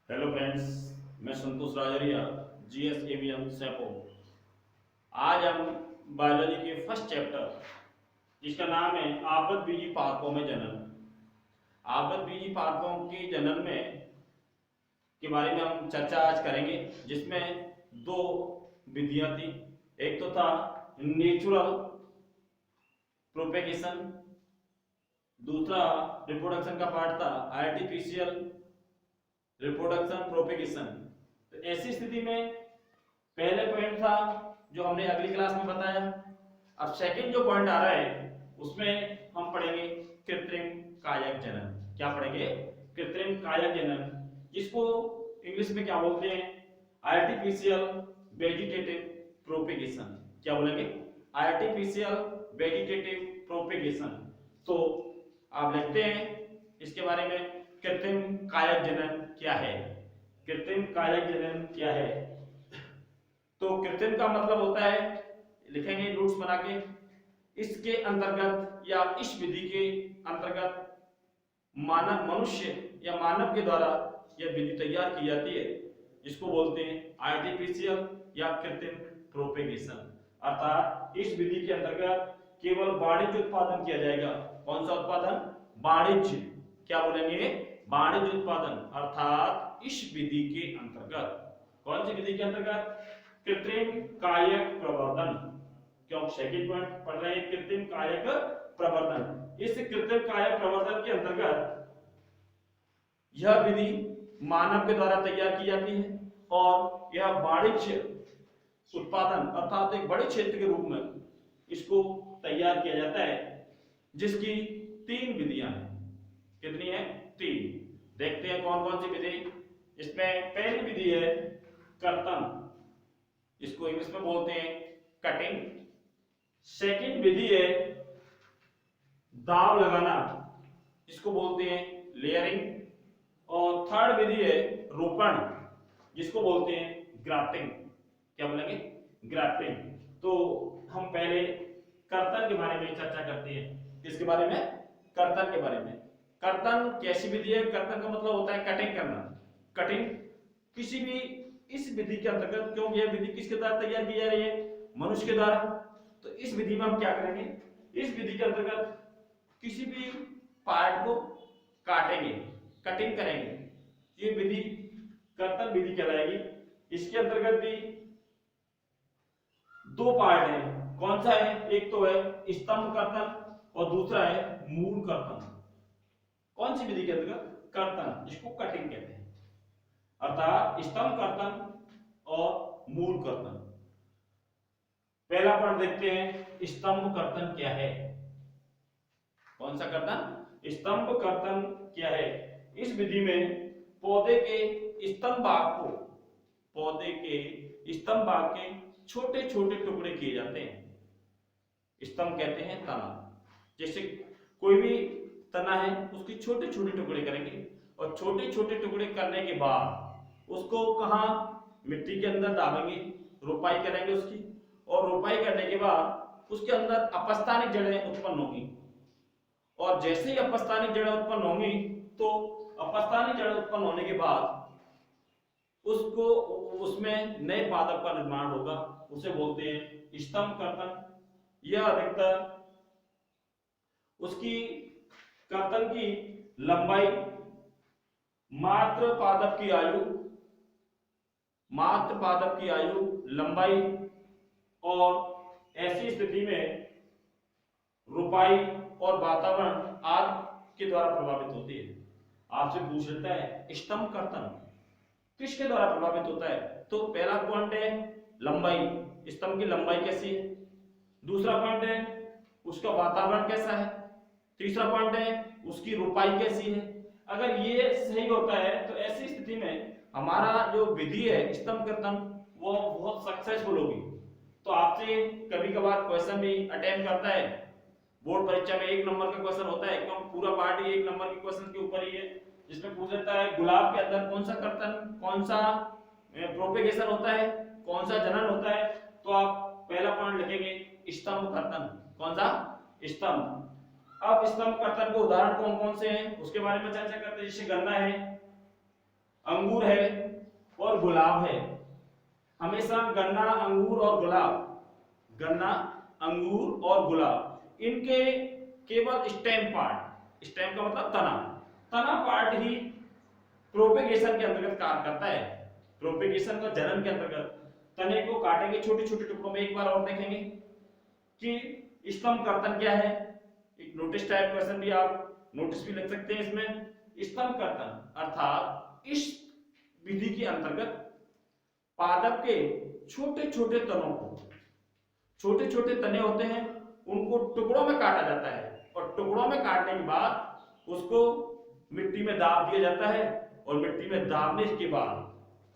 Hello friends, मैं संतोष राजरिया, GS AVM सेपो। आज हम बायोलॉजी के फर्स्ट चैप्टर जिसका नाम है आपद बीजी पादपों में जनन, आपद बीजी पादपों के जनन में के बारे में हम चर्चा आज करेंगे, जिसमें दो विधियां थी। एक तो था नेचुरल प्रोपेगेशन, दूसरा रिप्रोडक्शन का पार्ट था आर्टिफिशियल रिप्रोडक्शन प्रोपेगेशन। तो ऐसी स्थिति में पहले पॉइंट था जो हमने अगली क्लास में बताया। अब सेकंड जो पॉइंट आ रहा है उसमें हम पढ़ेंगे कृत्रिम कायक जनन। क्या पढ़ेंगे? कृत्रिम कायक जनन, जिसको इंग्लिश में क्या बोलते हैं? Artificial vegetative propagation. क्या बोलेंगे? Artificial vegetative propagation. तो आप लिखते हैं इसके बारे में, कृत्रिम कायक जनन क्या है? कृत्रिम कायक जनन क्या है? तो कृत्रिम का मतलब होता है, लिखेंगे नोट्स बना के, इसके अंतर्गत या इस विधि के अंतर्गत मानव मनुष्य या मानव के द्वारा यह विधि तैयार की जाती है, जिसको बोलते हैं आर्टिफिशियल या कृत्रिम प्रोपेगेशन। अर्थात इस विधि के अंतर्गत केवल वाणिज्य उत्पादन किया जाएगा। कौन सा उत्पादन? वाणिज्य। क्या बोलेंगे? वाणिज्य उत्पादन। अर्थात इस विधि के अंतर्गत, कौन सी विधि के अंतर्गत? कृत्रिम कायक प्रवर्धन। क्यों सेकंड पॉइंट पढ़ रहे हैं? कृत्रिम कायक प्रवर्धन। इस कृत्रिम कायक प्रवर्धन के अंतर्गत यह विधि मानव के द्वारा तैयार की जाती है और यह वाणिज्य उत्पादन अर्थात एक बड़े क्षेत्र के रूप में इसको तैयार किया जाता है, जिसकी तीन विधियां हैं। कितनी है? तीन। देखते हैं कौन कौन सी विधि। इसमें पहली विधि है कर्तन, इसको इंग्लिश में बोलते हैं कटिंग। सेकंड विधि है दाव लगाना, जिसको बोलते हैं लेयरिंग। और थर्ड विधि है रोपण, जिसको बोलते हैं ग्राफ्टिंग। क्या बोलेंगे? ग्राफ्टिंग। तो हम पहले कर्तन के बारे में चर्चा करते हैं। किसके बारे में? कर्तन के बारे में। कर्तन कैसी विधि है? कर्तन का मतलब होता है कटिंग करना। कटिंग किसी भी इस विधि के अंतर्गत, क्यों यह विधि किसके द्वारा तैयार की जा रही है? मनुष्य के द्वारा। तो इस विधि में हम क्या करेंगे? इस विधि के अंतर्गत किसी भी पार्ट को काटेंगे, कटिंग करेंगे। ये विधि कर्तन विधि कहलाएगी। इसके अंतर्गत भी दो पार्ट है। कौन सा है? एक तो है स्तंभ कर्तन और दूसरा है मूल कर्तन। कौन सी विधि के अंतर्गत? कर्तन, जिसको कटिंग कहते हैं। अर्थात स्तंभ कर्तन और मूल कर्तन। पहला पॉइंट देखते हैं, स्तंभ कर्तन क्या है? कौन सा कर्तन? स्तंभ कर्तन क्या है? इस विधि में पौधे के स्तंभ भाग को, पौधे के स्तंभ भाग के छोटे छोटे टुकड़े किए जाते हैं। स्तंभ कहते हैं तना। जैसे कोई भी तना है, उसके छोटे छोटे टुकड़े करेंगे और छोटे छोटे टुकड़े करने के बाद उसको कहाँ? मिट्टी के अंदर डालेंगे, रोपाई करेंगे उसकी। और रोपाई करने के बाद उसके अंदर अपस्थानिक जड़ें उत्पन्न होंगी। और जैसे ही अपस्थानिक जड़ें उत्पन्न होंगी, तो अपस्थानिक जड़ें उत्पन्न होने के बाद उसको उसमें नए पादप का निर्माण होगा, उसे बोलते हैं स्तंभ कर्तन। यह अधिकतर उसकी कर्तन की लंबाई मात्र पादप की आयु, मात्र पादप की आयु, लंबाई और ऐसी स्थिति में रोपाई और वातावरण आदि के द्वारा प्रभावित होती है। आपसे पूछ लेता है स्तंभ कर्तन किसके द्वारा प्रभावित होता है? तो पहला पॉइंट है लंबाई, स्तंभ की लंबाई कैसी है। दूसरा पॉइंट है उसका वातावरण कैसा है। तीसरा पॉइंट है उसकी रोपाई कैसी है। अगर ये सही होता है तो ऐसी स्थिति में हमारा जो विधि है स्तंभ कर्तन, वो बहुत सक्सेसफुल होगी। तो आपसे कभी कभार क्वेश्चन भी अटेम्प्ट करता है, बोर्ड परीक्षा में 1 नंबर का क्वेश्चन होता है, क्योंकि पूरा पार्ट ही 1 नंबर के क्वेश्चन के ऊपर ही है, जिसमें पूछ लेता है गुलाब के अंदर कौन सा कर्तन, कौन सा प्रोपेगेशन होता है, कौन सा जनन होता है। तो आप पहला पॉइंट लिखेंगे स्तंभ कर्तन। कौन सा? स्तंभ। अब स्तंभ कर्तन के उदाहरण कौन कौन से हैं उसके बारे में चर्चा करते हैं। जैसे गन्ना है, अंगूर है और गुलाब है। हमेशा गन्ना, अंगूर और गुलाब, गन्ना, अंगूर और गुलाब, इनके केवल स्टेम पार्ट, स्टेम का मतलब तना, तना पार्ट ही प्रोपेगेशन के अंतर्गत कार्य करता है। प्रोपेगेशन का जन्म के अंतर्गत तने को काटेंगे छोटे छोटे टुकड़ों में। एक बार और देखेंगे कि स्तंभ कर्तन क्या है। एक नोटिस टाइप क्वेश्चन भी आप नोटिस भी लिख सकते हैं इसमें। स्तंभ कर्तन अर्थात इस विधि के अंतर्गत पादप के छोटे छोटे तनों को, छोटे छोटे तने होते हैं, उनको टुकड़ों में काटा जाता है और टुकड़ों में काटने के बाद उसको मिट्टी में दाब दिया जाता है और मिट्टी में दाबने के बाद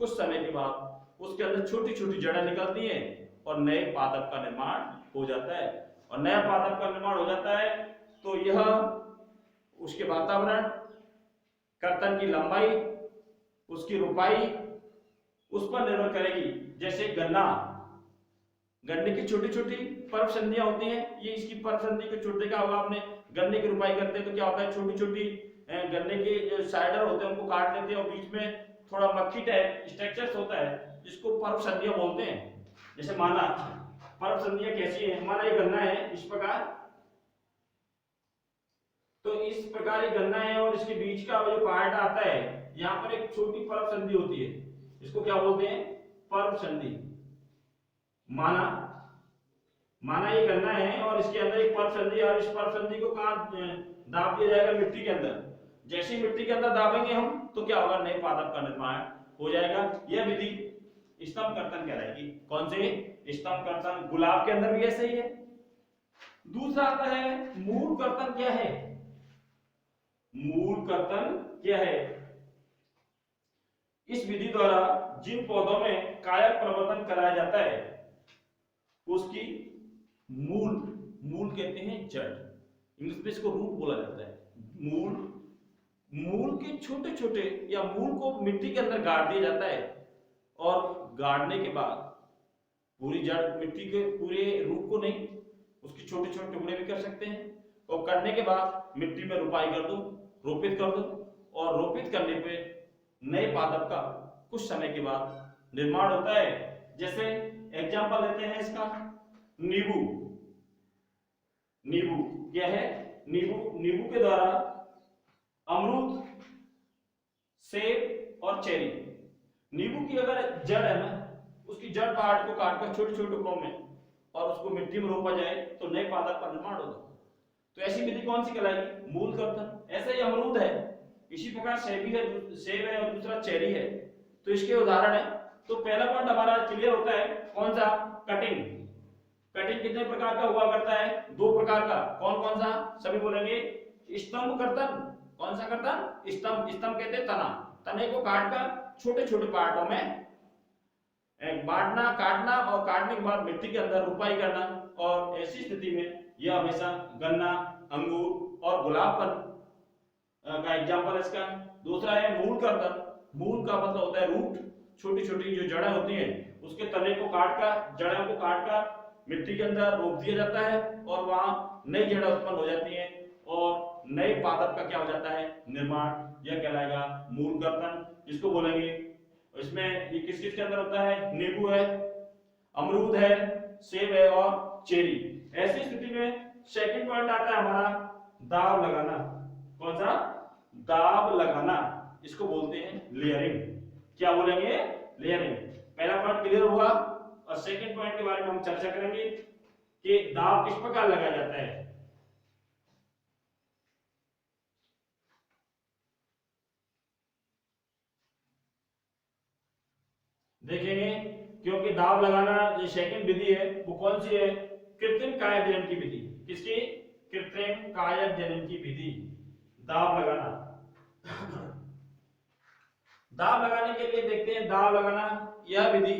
कुछ समय के बाद उसके अंदर छोटी छोटी जड़ें निकलती हैं और नए पादप का निर्माण हो जाता है। और नया पादप का निर्माण हो जाता है तो यह उसके वातावरण, कर्तन की लंबाई, उसकी रोपाई उस पर निर्भर करेगी। जैसे गन्ना, गन्ने की छोटी छोटी पर्व संधियां होती हैं, ये इसकी पर्व संधि को छोड़ देखा होगा आपने। गन्ने की रोपाई करते हैं तो क्या होता है, छोटी छोटी गन्ने के जो साइडर होते हैं उनको काट लेते हैं और बीच में थोड़ा मक्खी टाइप स्ट्रक्चर्स होता है जिसको पर्व संधियां बोलते हैं। जैसे माना पर्व संधियां कैसी है, हमारा ये गन्ना है इस प्रकार, तो इस प्रकार ये गन्ना है और इसके बीच का जो पार्ट आता है यहाँ पर एक छोटी पर्व संधि होती है, इसको क्या बोलते हैं, पर्व संधि। माना माना ये गन्ना है और इसके अंदर एक पर्व संधि, और इस पर्व संधि को कहां दाब दिया जाएगा, मिट्टी के अंदर। जैसे ही मिट्टी के अंदर दाबेंगे हम तो क्या होगा, नए पादप का निर्माण हो जाएगा। यह विधि स्तंभ कर्तन कहलाएगी। कौन से, स्तंभ कर्तन। गुलाब के अंदर भी ऐसे ही है। दूसरा आता है मूल कर्तन। क्या है मूल कर्तन, क्या है? इस विधि द्वारा जिन पौधों में कायक प्रवर्धन कराया जाता है उसकी मूल, मूल कहते हैं जड़, इंग्लिश में इसको रूट बोला जाता है। मूल, मूल के छोटे छोटे या मूल को मिट्टी के अंदर गाड़ दिया जाता है और गाड़ने के बाद पूरी जड़, मिट्टी के पूरे रूट को नहीं, उसके छोटे छोटे टुकड़े भी कर सकते हैं। और करने के बाद मिट्टी में रोपाई कर दो, रोपित कर दो, और रोपित करने पे नए पादप का कुछ समय के बाद निर्माण होता है। जैसे एग्जांपल लेते हैं इसका, नींबू। नींबू क्या है, नींबू, नींबू के द्वारा अमरूद, सेब और चेरी। नींबू की अगर जड़ है ना, उसकी जड़ पार्ट को काटकर छोटे छोटे टुकड़ों में और उसको मिट्टी में रोपा जाए तो नए पादप का निर्माण होगा। तो ऐसी विधि कौन सी कहलाएगी, मूल कर्तन। ऐसे ही अमरूद है, इसी प्रकार सेब है, सेब है और दूसरा चेरी है, तो इसके उदाहरण है। तो पहला पॉइंट हमारा क्लियर होता है, कौन सा, कटिंग। कटिंग कितने प्रकार का हुआ करता है, दो प्रकार का। कौन कौन सा, सभी बोलेंगे। स्तंभ कर्तन। कौन सा कर्तन, स्तंभ। स्तंभ कहते हैं तना, तने को काटकर छोटे छोटे पार्टों में बांटना, काटना और काटने के बाद मिट्टी के अंदर रुपाई करना। और ऐसी स्थिति में यह हमेशा गन्ना, अंगूर और गुलाब पर का एग्जांपल है इसका। दूसरा है मूल कर्तन। मूल का मतलब होता है रूट, छोटी छोटी जो जड़ें होती हैं उसके तने को काटकर, जड़ों को काटकर मिट्टी के अंदर रोप दिया जाता है और वहां नई जड़ें उत्पन्न हो जाती हैं और नए पादप का क्या हो जाता है, निर्माण। यह कहलाएगा मूल कर्तन, जिसको बोलेंगे। इसमें ये किस किस के अंदर होता है, नींबू है, अमरूद है, सेब है और चेरी। ऐसी स्थिति में सेकंड पॉइंट आता है हमारा दाब लगाना। कौन सा, दाब लगाना। इसको बोलते हैं लेयरिंग। क्या बोलेंगे, लेयरिंग। पहला पॉइंट क्लियर हुआ और सेकंड पॉइंट के बारे में हम चर्चा करेंगे कि दाब किस प्रकार लगाया जाता है। देखेंगे, क्योंकि दाब लगाना जो सेकंड विधि है वो कौन सी है, कृत्रिम कायक जनन की विधि। किसकी, कृत्रिम कायक जनन की विधि, दाब लगाना। दाब लगाने के लिए देखते हैं, दाब लगाना यह विधि,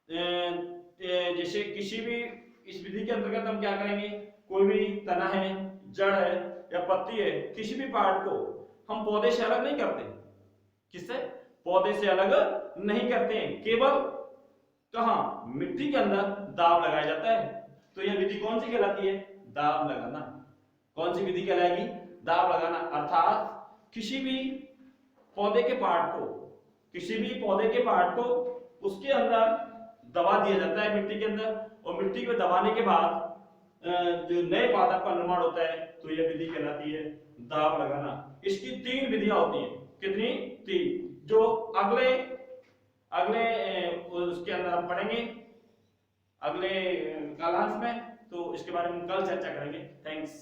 जैसे किसी भी इस विधि के अंतर्गत हम क्या करेंगे, कोई भी तना है, जड़ है या पत्ती है, किसी भी पार्ट को हम पौधे से अलग नहीं करते। किससे, पौधे से अलग नहीं करते हैं, केवल कहां, मिट्टी के अंदर दाब लगाया जाता है। तो यह विधि कौन सी कहलाती है, दाब लगाना। कौन सी विधि कहलाएगी, दाब लगाना। अर्थात किसी भी पौधे के पार्ट को, किसी भी पौधे के पार्ट को उसके अंदर दबा दिया जाता है मिट्टी के अंदर, और मिट्टी को दबाने के बाद जो नए पादप का निर्माण होता है, तो यह विधि कहलाती है दाब लगाना। इसकी 3 विधियां होती हैं। कितनी? 3, जो अगले उसके अंदर हम पढ़ेंगे अगले कालांश में, तो इसके बारे में कल चर्चा करेंगे। थैंक्स।